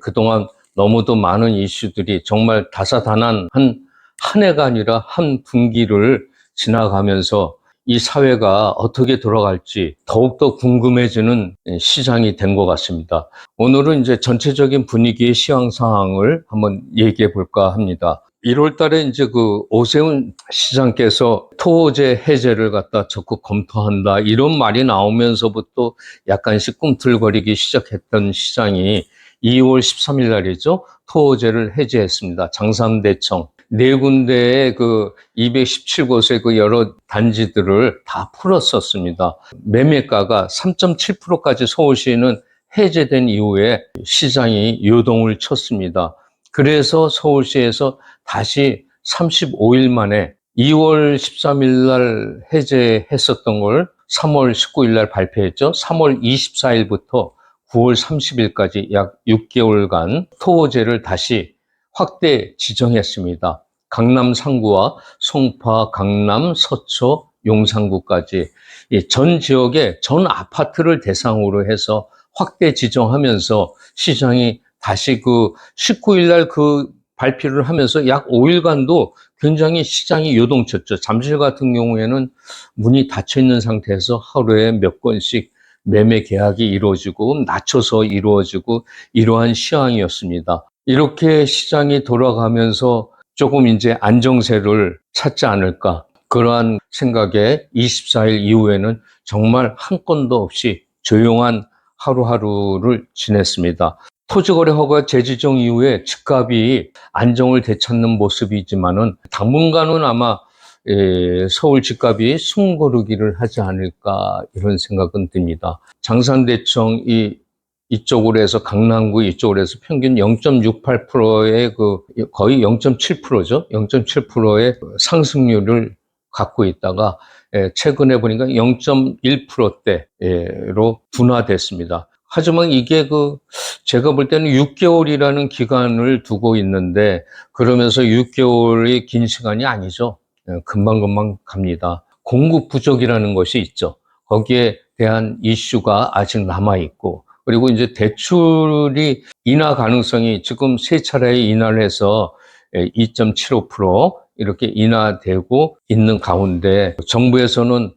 그동안 너무도 많은 이슈들이 정말 다사다난 한 해가 아니라 한 분기를 지나가면서 이 사회가 어떻게 돌아갈지 더욱더 궁금해지는 시장이 된 것 같습니다. 오늘은 이제 전체적인 분위기의 시황 상황을 한번 얘기해 볼까 합니다. 1월 달에 이제 그 오세훈 시장께서 토호제 해제를 갖다 적극 검토한다 이런 말이 나오면서부터 약간씩 꿈틀거리기 시작했던 시장이 2월 13일 날이죠. 토호제를 해제했습니다. 장산대청. 네 군데의 그 217곳의 그 여러 단지들을 다 풀었었습니다. 매매가가 3.7%까지 서울시는 해제된 이후에 시장이 요동을 쳤습니다. 그래서 서울시에서 다시 35일 만에 2월 13일 날 해제했었던 걸 3월 19일 날 발표했죠. 3월 24일부터 9월 30일까지 약 6개월간 토호제를 다시 확대 지정했습니다. 강남 상구와 송파, 강남, 서초, 용산구까지 전 지역의 전 아파트를 대상으로 해서 확대 지정하면서 시장이 다시 그 19일 날 그 발표를 하면서 약 5일간도 굉장히 시장이 요동쳤죠. 잠실 같은 경우에는 문이 닫혀 있는 상태에서 하루에 몇 건씩 매매 계약이 이루어지고 낮춰서 이루어지고 이러한 시황이었습니다. 이렇게 시장이 돌아가면서 조금 이제 안정세를 찾지 않을까 그러한 생각에 24일 이후에는 정말 한 건도 없이 조용한 하루하루를 지냈습니다. 토지거래 허가 재지정 이후에 집값이 안정을 되찾는 모습이지만은 당분간은 아마 서울 집값이 숨고르기를 하지 않을까 이런 생각은 듭니다. 장산대청 이쪽으로 해서 강남구 이쪽으로 해서 평균 0.68%의 그 거의 0.7%죠. 0.7%의 상승률을 갖고 있다가 최근에 보니까 0.1%대로 둔화됐습니다. 하지만 이게 제가 볼 때는 6개월이라는 기간을 두고 있는데 그러면서 6개월이 긴 시간이 아니죠. 금방금방 갑니다. 공급 부족이라는 것이 있죠. 거기에 대한 이슈가 아직 남아있고 그리고 이제 대출이 인하 가능성이 지금 세 차례 인하를 해서 2.75% 이렇게 인하되고 있는 가운데 정부에서는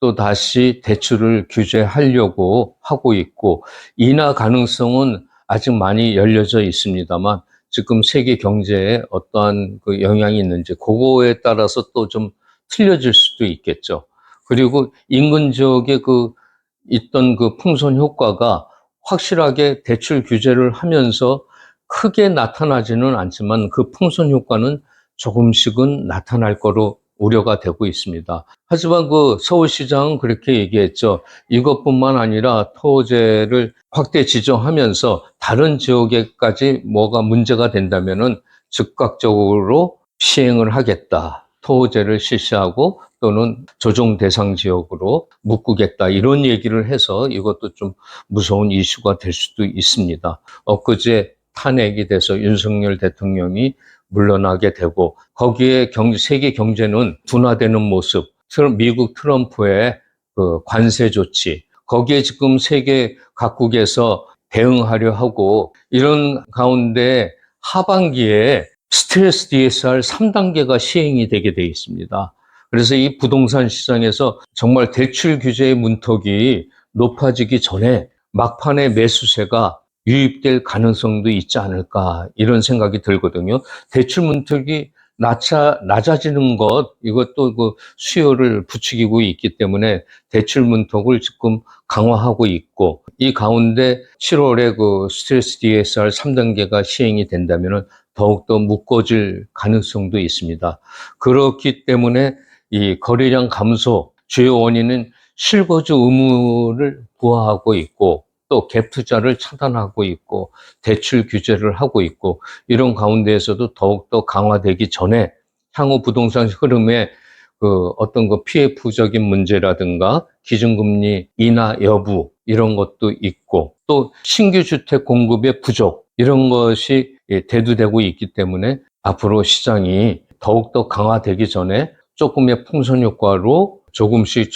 또 다시 대출을 규제하려고 하고 있고 인하 가능성은 아직 많이 열려져 있습니다만 지금 세계 경제에 어떠한 그 영향이 있는지 그거에 따라서 또 좀 틀려질 수도 있겠죠. 그리고 인근 지역에 있던 그 풍선 효과가 확실하게 대출 규제를 하면서 크게 나타나지는 않지만 그 풍선 효과는 조금씩은 나타날 거로 우려가 되고 있습니다. 하지만 서울시장은 그렇게 얘기했죠. 이것뿐만 아니라 토호제를 확대 지정하면서 다른 지역에까지 뭐가 문제가 된다면은 즉각적으로 시행을 하겠다. 토호제를 실시하고 또는 조정 대상 지역으로 묶겠다. 이런 얘기를 해서 이것도 좀 무서운 이슈가 될 수도 있습니다. 엊그제 탄핵이 돼서 윤석열 대통령이 물러나게 되고 거기에 세계 경제는 둔화되는 모습, 미국 트럼프의 그 관세 조치, 거기에 지금 세계 각국에서 대응하려 하고 이런 가운데 하반기에 스트레스 DSR 3단계가 시행이 되게 돼 있습니다. 그래서 이 부동산 시장에서 정말 대출 규제의 문턱이 높아지기 전에 막판에 매수세가 유입될 가능성도 있지 않을까 이런 생각이 들거든요. 대출 문턱이 낮아지는 이것도 수요를 부추기고 있기 때문에 대출 문턱을 지금 강화하고 있고 이 가운데 7월에 스트레스 DSR 3단계가 시행이 된다면은 더욱더 묶어질 가능성도 있습니다. 그렇기 때문에 이 거래량 감소 주요 원인은 실거주 의무를 부과하고 있고 또 갭 투자를 차단하고 있고 대출 규제를 하고 있고 이런 가운데에서도 더욱더 강화되기 전에 향후 부동산 흐름에 어떤 PF적인 문제라든가 기준금리 인하 여부 이런 것도 있고 또 신규 주택 공급의 부족 이런 것이 대두되고 있기 때문에 앞으로 시장이 더욱더 강화되기 전에 조금의 풍선 효과로 조금씩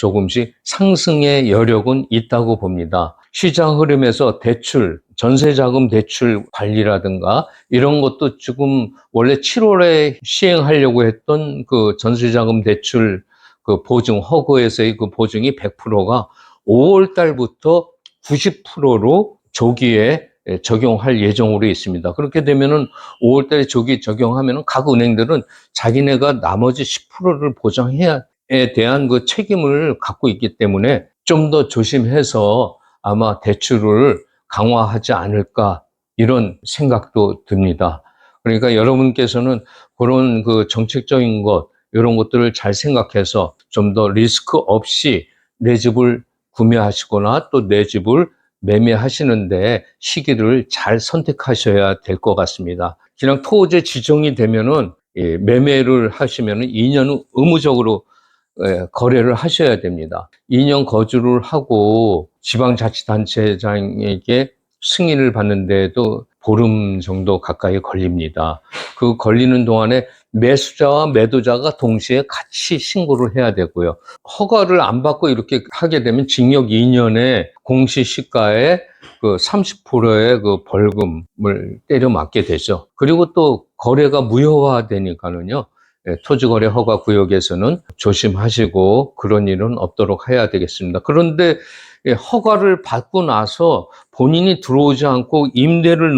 상승의 여력은 있다고 봅니다. 시장 흐름에서 대출, 전세자금 대출 관리라든가 이런 것도 지금 원래 7월에 시행하려고 했던 그 전세자금 대출 그 보증, 허그에서의 그 보증이 100%가 5월 달부터 90%로 조기에 적용할 예정으로 있습니다. 그렇게 되면은 5월 달에 조기 적용하면은 각 은행들은 자기네가 나머지 10%를 보장해야 에 대한 그 책임을 갖고 있기 때문에 좀 더 조심해서 아마 대출을 강화하지 않을까 이런 생각도 듭니다. 그러니까 여러분께서는 그런 그 정책적인 것 이런 것들을 잘 생각해서 좀 더 리스크 없이 내 집을 구매하시거나 또 내 집을 매매하시는데 시기를 잘 선택하셔야 될 것 같습니다. 그냥 토지 지정이 되면은 매매를 하시면은 2년 후 의무적으로 거래를 하셔야 됩니다. 2년 거주를 하고 지방자치단체장에게 승인을 받는데도 보름 정도 가까이 걸립니다. 그 걸리는 동안에 매수자와 매도자가 동시에 같이 신고를 해야 되고요. 허가를 안 받고 이렇게 하게 되면 징역 2년에 공시시가의 그 30%의 그 벌금을 때려 맞게 되죠. 그리고 또 거래가 무효화되니까는요. 토지거래 허가 구역에서는 조심하시고 그런 일은 없도록 해야 되겠습니다. 그런데 허가를 받고 나서 본인이 들어오지 않고 임대를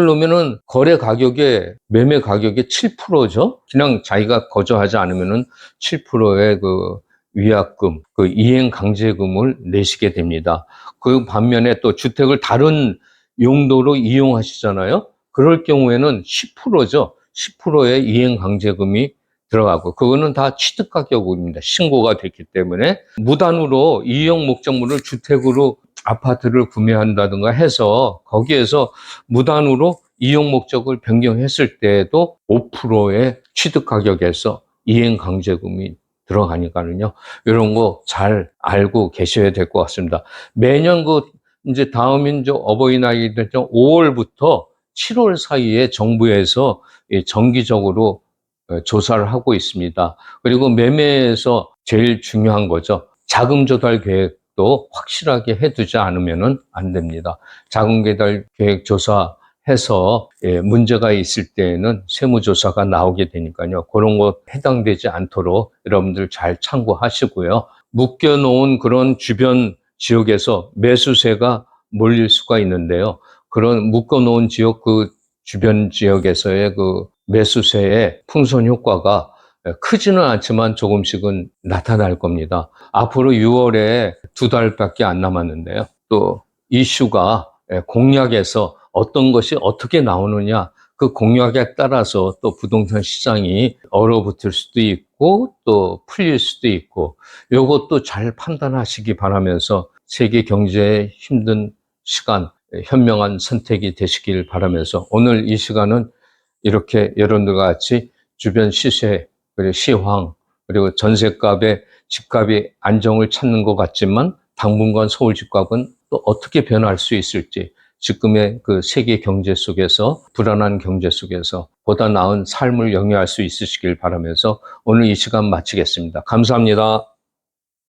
놓으면은 거래 가격에 매매 가격의 7%죠. 그냥 자기가 거주하지 않으면은 7%의 그 위약금, 그 이행 강제금을 내시게 됩니다. 그 반면에 또 주택을 다른 용도로 이용하시잖아요. 그럴 경우에는 10%죠. 10%의 이행 강제금이 들어가고 그거는 다 취득가격입니다. 신고가 됐기 때문에 무단으로 이용 목적물을 주택으로 아파트를 구매한다든가 해서 거기에서 무단으로 이용 목적을 변경했을 때에도 5%의 취득가격에서 이행 강제금이 들어가니까는요. 이런 거 잘 알고 계셔야 될 것 같습니다. 매년 그 이제 다음인 이제 어버이날이 되죠. 5월부터 7월 사이에 정부에서 정기적으로 조사를 하고 있습니다. 그리고 매매에서 제일 중요한 거죠. 자금 조달 계획도 확실하게 해두지 않으면 안 됩니다. 자금 조달 계획 조사해서 문제가 있을 때에는 세무조사가 나오게 되니까요. 그런 거 해당되지 않도록 여러분들 잘 참고하시고요. 묶여놓은 그런 주변 지역에서 매수세가 몰릴 수가 있는데요. 그런 묶어놓은 지역 그 주변 지역에서의 그 매수세의 풍선 효과가 크지는 않지만 조금씩은 나타날 겁니다. 앞으로 6월에 2달밖에 안 남았는데요. 또 이슈가 공약에서 어떤 것이 어떻게 나오느냐 그 공약에 따라서 또 부동산 시장이 얼어붙을 수도 있고 또 풀릴 수도 있고 이것도 잘 판단하시기 바라면서 세계 경제의 힘든 시간 현명한 선택이 되시길 바라면서 오늘 이 시간은 이렇게 여러분들과 같이 주변 시세, 그리고 시황, 그리고 전셋값에 집값이 안정을 찾는 것 같지만 당분간 서울 집값은 또 어떻게 변할 수 있을지 지금의 그 세계 경제 속에서 불안한 경제 속에서 보다 나은 삶을 영위할 수 있으시길 바라면서 오늘 이 시간 마치겠습니다. 감사합니다.